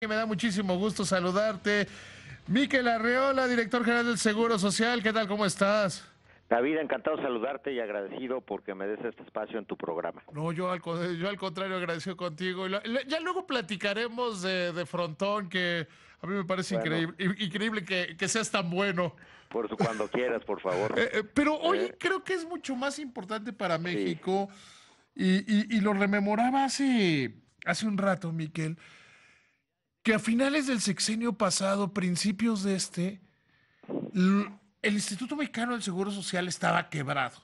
Me da muchísimo gusto saludarte. Miquel Arreola, director general del Seguro Social, ¿qué tal? ¿Cómo estás? David, encantado de saludarte y agradecido porque me des este espacio en tu programa. No, yo al contrario agradecido contigo. Ya luego platicaremos de Frontón, que a mí me parece Bueno, increíble que seas tan bueno. cuando quieras, por favor. Pero hoy Eh, creo que es mucho más importante para sí, México y lo rememoraba hace un rato, Miquel, que a finales del sexenio pasado, principios de el Instituto Mexicano del Seguro Social estaba quebrado.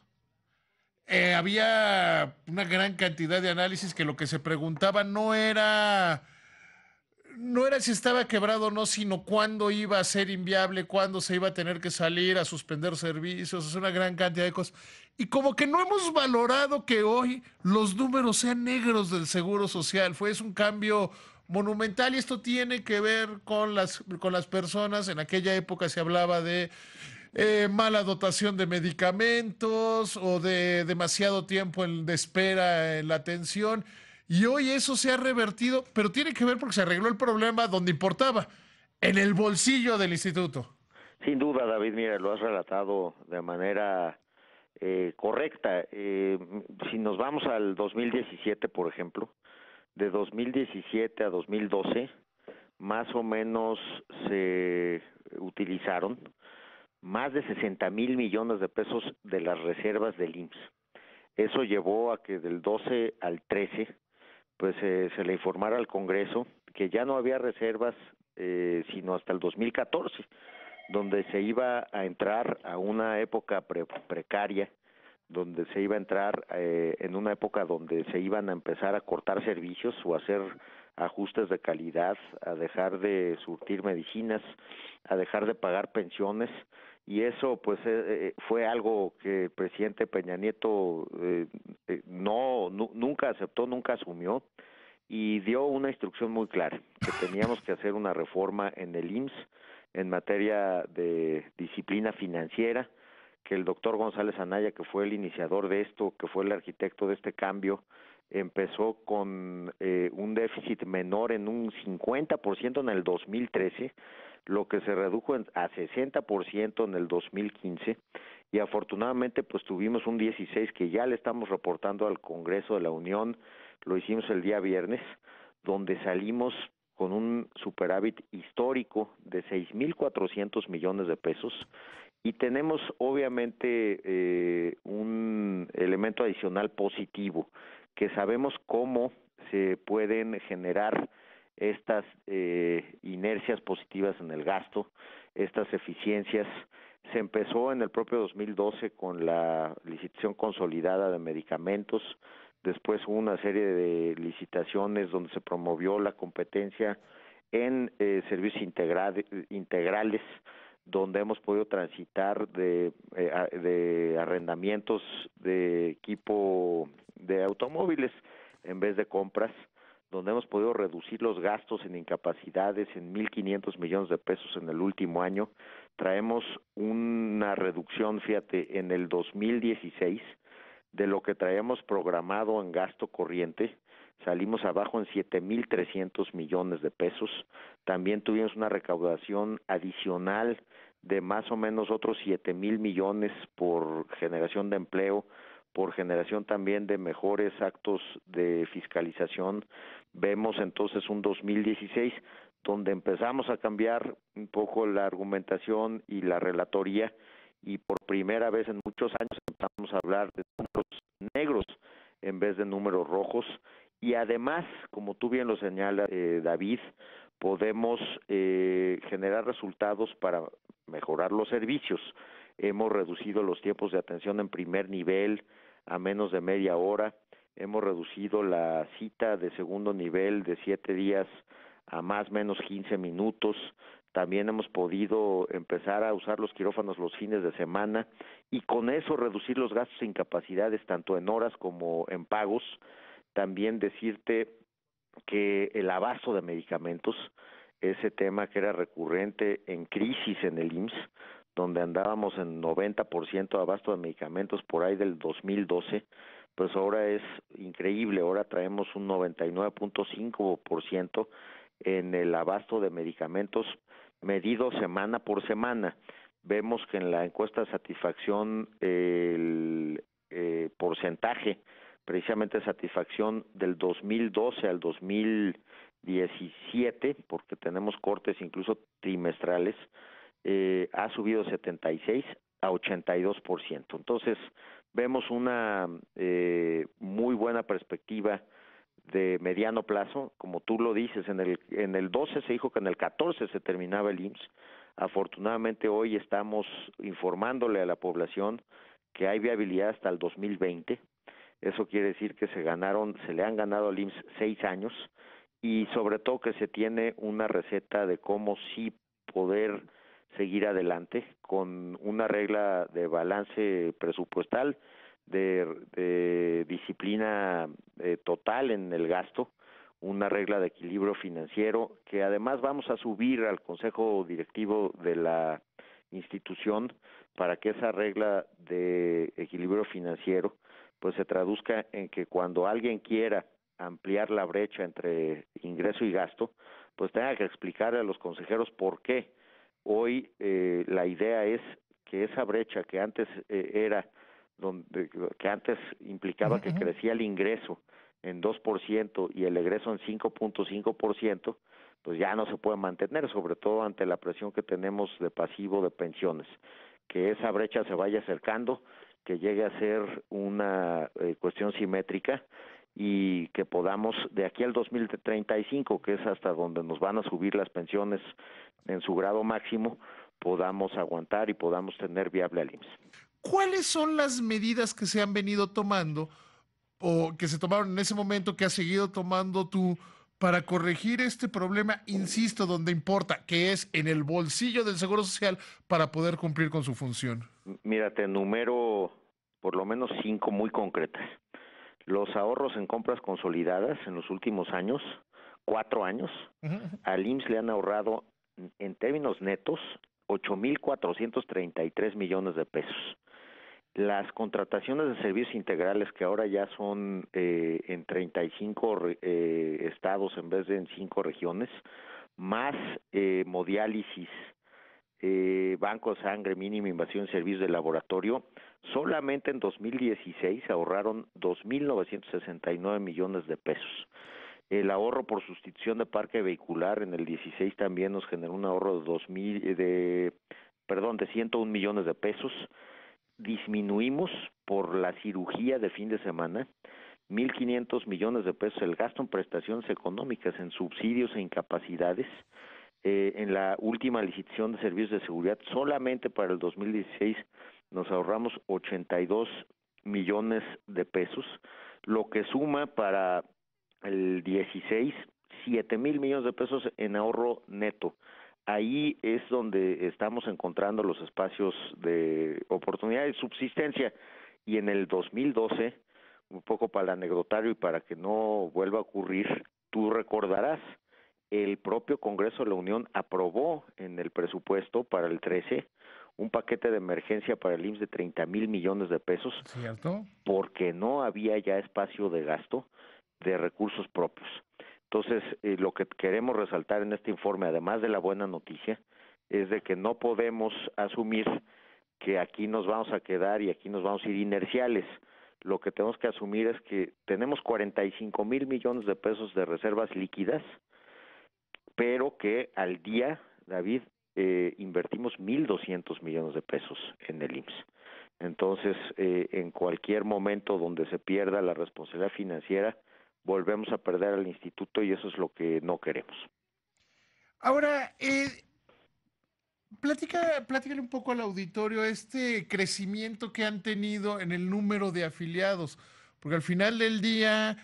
Había una gran cantidad de análisis que lo que se preguntaba no era si estaba quebrado o no, sino cuándo iba a ser inviable, cuándo se iba a tener que salir a suspender servicios, es una gran cantidad de cosas. Y como que no hemos valorado que hoy los números sean negros del Seguro Social. Es un cambio monumental y esto tiene que ver con las personas. En aquella época se hablaba de mala dotación de medicamentos o de demasiado tiempo de espera en la atención. Y hoy eso se ha revertido, pero tiene que ver porque se arregló el problema donde importaba, en el bolsillo del instituto. sin duda, David, mira, lo has relatado de manera correcta. Si nos vamos al 2017, por ejemplo, de 2017 a 2012, más o menos se utilizaron más de 60,000 millones de pesos de las reservas del IMSS. Eso llevó a que del 12 al 13 pues se le informara al Congreso que ya no había reservas sino hasta el 2014, donde se iba a entrar a una época precaria, donde se iba a entrar en una época donde se iban a empezar a cortar servicios o a hacer ajustes de calidad, a dejar de surtir medicinas, a dejar de pagar pensiones, y eso pues fue algo que el presidente Peña Nieto nunca aceptó, nunca asumió, y dio una instrucción muy clara, que teníamos que hacer una reforma en el IMSS en materia de disciplina financiera, que el doctor González Anaya, que fue el iniciador de esto, que fue el arquitecto de este cambio, empezó con un déficit menor en un 50% en el 2013, lo que se redujo a 60% en el 2015, y afortunadamente pues tuvimos un 16 que ya le estamos reportando al Congreso de la Unión. Lo hicimos el día viernes, donde salimos con un superávit histórico de 6,400 millones de pesos, y tenemos obviamente un elemento adicional positivo, que sabemos cómo se pueden generar estas inercias positivas en el gasto, estas eficiencias. Se empezó en el propio 2012 con la licitación consolidada de medicamentos. Después hubo una serie de licitaciones donde se promovió la competencia en servicios integrales, donde hemos podido transitar de arrendamientos de equipo de automóviles en vez de compras, donde hemos podido reducir los gastos en incapacidades en 1,500 millones de pesos en el último año. Traemos una reducción, fíjate, en el 2016 de lo que traíamos programado en gasto corriente, salimos abajo en 7,300 millones de pesos. También tuvimos una recaudación adicional de más o menos otros 7,000 millones por generación de empleo, por generación también de mejores actos de fiscalización. Vemos entonces un 2016 donde empezamos a cambiar un poco la argumentación y la relatoría, y por primera vez en muchos años empezamos a hablar de números negros en vez de números rojos. Y además, como tú bien lo señalas, David, podemos generar resultados para mejorar los servicios. Hemos reducido los tiempos de atención en primer nivel a menos de media hora. Hemos reducido la cita de segundo nivel de 7 días a más o menos 15 minutos. También hemos podido empezar a usar los quirófanos los fines de semana, y con eso reducir los gastos e incapacidades tanto en horas como en pagos. También decirte que el abasto de medicamentos, ese tema que era recurrente en crisis en el IMSS, donde andábamos en 90% de abasto de medicamentos por ahí del 2012, pues ahora es increíble. Ahora traemos un 99.5%, en el abasto de medicamentos medido semana por semana. Vemos que en la encuesta de satisfacción el porcentaje precisamente de satisfacción del 2012 al 2017, porque tenemos cortes incluso trimestrales, ha subido 76 a 82%. Entonces, vemos una muy buena perspectiva de mediano plazo, como tú lo dices, en el 12 se dijo que en el 14 se terminaba el IMSS. Afortunadamente hoy estamos informándole a la población que hay viabilidad hasta el 2020. Eso quiere decir que se le han ganado al IMSS 6 años y sobre todo que se tiene una receta de cómo sí poder seguir adelante con una regla de balance presupuestal, de disciplina total en el gasto, una regla de equilibrio financiero, que además vamos a subir al Consejo Directivo de la institución para que esa regla de equilibrio financiero pues se traduzca en que cuando alguien quiera ampliar la brecha entre ingreso y gasto, pues tenga que explicarle a los consejeros por qué. Hoy la idea es que esa brecha que antes que antes implicaba que crecía el ingreso en 2% y el egreso en 5.5%, pues ya no se puede mantener, sobre todo ante la presión que tenemos de pasivo de pensiones. Que esa brecha se vaya acercando, que llegue a ser una cuestión simétrica y que podamos, de aquí al 2035, que es hasta donde nos van a subir las pensiones en su grado máximo, podamos aguantar y podamos tener viable al IMSS. ¿Cuáles son las medidas que se han venido tomando o que se tomaron en ese momento que has seguido tomando tú para corregir este problema, insisto, donde importa, que es en el bolsillo del Seguro Social para poder cumplir con su función? Mira, te enumero por lo menos 5 muy concretas. Los ahorros en compras consolidadas en los últimos años, 4 años, al IMSS le han ahorrado en términos netos 8,433 millones de pesos. Las contrataciones de servicios integrales, que ahora ya son en 35 estados en vez de en 5 regiones, más hemodiálisis, banco de sangre, mínima invasión, servicios de laboratorio, solamente en 2016 ahorraron 2,969 millones de pesos. El ahorro por sustitución de parque vehicular en el 16 también nos generó un ahorro de 101 millones de pesos. Disminuimos por la cirugía de fin de semana 1,500 millones de pesos el gasto en prestaciones económicas, en subsidios e incapacidades. En la última licitación de servicios de seguridad, solamente para el 2016 nos ahorramos 82 millones de pesos, lo que suma para el 16 7,000 millones de pesos en ahorro neto. Ahí es donde estamos encontrando los espacios de oportunidad y subsistencia. Y en el 2012, un poco para el anecdotario y para que no vuelva a ocurrir, tú recordarás, el propio Congreso de la Unión aprobó en el presupuesto para el 13 un paquete de emergencia para el IMSS de 30,000 millones de pesos, ¿Cierto? porque no había ya espacio de gasto de recursos propios. Entonces, lo que queremos resaltar en este informe, además de la buena noticia, es de que no podemos asumir que aquí nos vamos a quedar y aquí nos vamos a ir inerciales. Lo que tenemos que asumir es que tenemos 45,000 millones de pesos de reservas líquidas, pero que al día, David, invertimos 1,200 millones de pesos en el IMSS. Entonces, en cualquier momento donde se pierda la responsabilidad financiera, volvemos a perder al instituto y eso es lo que no queremos. Ahora, platícale un poco al auditorio este crecimiento que han tenido en el número de afiliados, porque al final del día,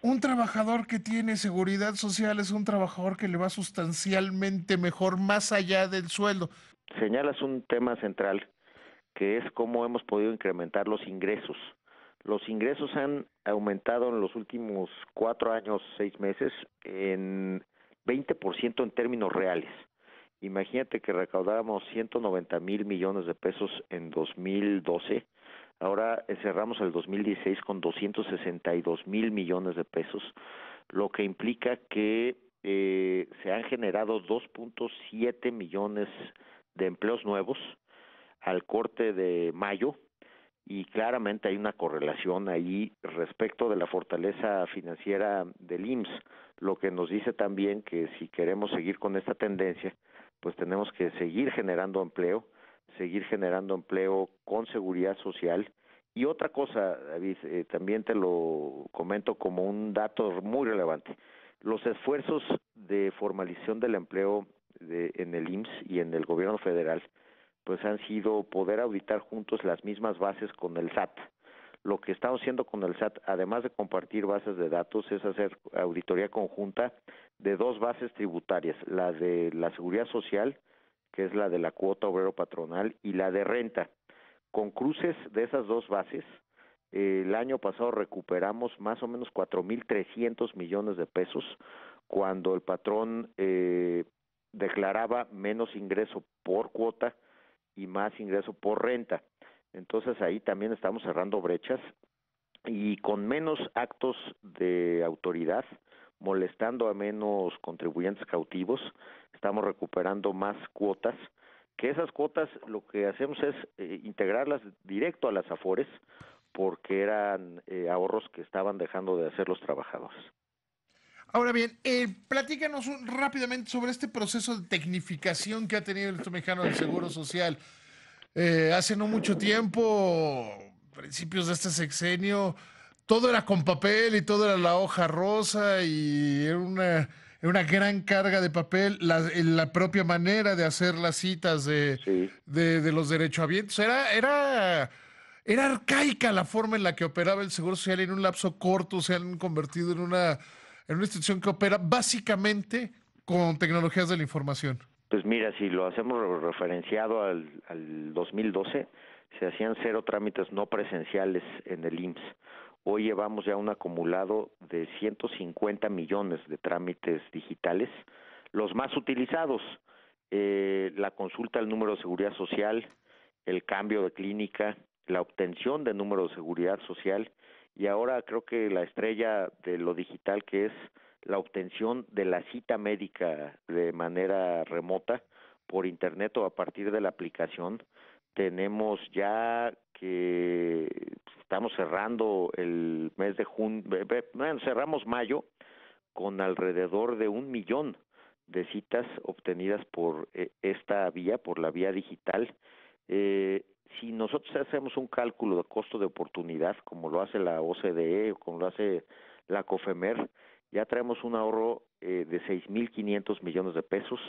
un trabajador que tiene seguridad social es un trabajador que le va sustancialmente mejor más allá del sueldo. Señalas un tema central, que es cómo hemos podido incrementar los ingresos. Los ingresos han aumentado en los últimos 4 años, 6 meses, en 20% en términos reales. Imagínate que recaudábamos 190,000 millones de pesos en 2012, ahora cerramos el 2016 con 262,000 millones de pesos, lo que implica que se han generado 2.7 millones de empleos nuevos al corte de mayo, y claramente hay una correlación ahí respecto de la fortaleza financiera del IMSS, lo que nos dice también que si queremos seguir con esta tendencia, pues tenemos que seguir generando empleo con seguridad social. Y otra cosa, David, también te lo comento como un dato muy relevante. Los esfuerzos de formalización del empleo en el IMSS y en el gobierno federal pues han sido poder auditar juntos las mismas bases con el SAT. Lo que estamos haciendo con el SAT, además de compartir bases de datos, es hacer auditoría conjunta de dos bases tributarias, la de la seguridad social, que es la de la cuota obrero patronal, y la de renta. Con cruces de esas dos bases, el año pasado recuperamos más o menos 4.300 millones de pesos, cuando el patrón declaraba menos ingreso por cuota y más ingreso por renta. Entonces ahí también estamos cerrando brechas y con menos actos de autoridad, molestando a menos contribuyentes cautivos, estamos recuperando más cuotas, que esas cuotas lo que hacemos es integrarlas directo a las Afores, porque eran ahorros que estaban dejando de hacer los trabajadores. Ahora bien, platícanos rápidamente sobre este proceso de tecnificación que ha tenido el Instituto Mexicano del Seguro Social. Hace no mucho tiempo, principios de este sexenio, todo era con papel y todo era la hoja rosa y era una gran carga de papel, la propia manera de hacer las citas Sí. de los derechohabientes. Era arcaica la forma en la que operaba el Seguro Social y en un lapso corto se han convertido en una institución que opera básicamente con tecnologías de la información. Pues mira, si lo hacemos referenciado al 2012, se hacían 0 trámites no presenciales en el IMSS. Hoy llevamos ya un acumulado de 150 millones de trámites digitales, los más utilizados, la consulta al número de seguridad social, el cambio de clínica, la obtención de número de seguridad social, y ahora creo que la estrella de lo digital, que es la obtención de la cita médica de manera remota por internet o a partir de la aplicación. Tenemos ya que estamos cerrando el mes de junio, bueno, cerramos mayo con alrededor de 1 millón de citas obtenidas por esta vía, por la vía digital. Si nosotros hacemos un cálculo de costo de oportunidad, como lo hace la OCDE o como lo hace la COFEMER, ya traemos un ahorro de 6.500 millones de pesos.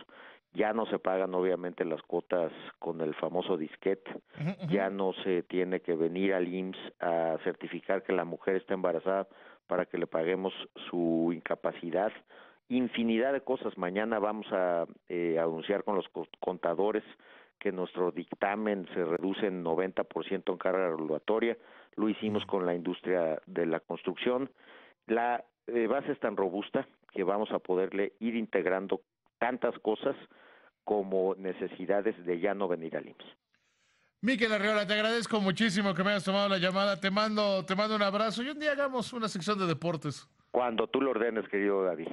Ya no se pagan obviamente las cuotas con el famoso disquete, ya no se tiene que venir al IMSS a certificar que la mujer está embarazada para que le paguemos su incapacidad. Infinidad de cosas. Mañana vamos a anunciar con los contadores que nuestro dictamen se reduce en 90% en carga regulatoria. Lo hicimos con la industria de la construcción. La base es tan robusta que vamos a poderle ir integrando tantas cosas como necesidades de ya no venir al IMSS. Miquel Arriola, te agradezco muchísimo que me hayas tomado la llamada. Te mando un abrazo y un día hagamos una sección de deportes. Cuando tú lo ordenes, querido David.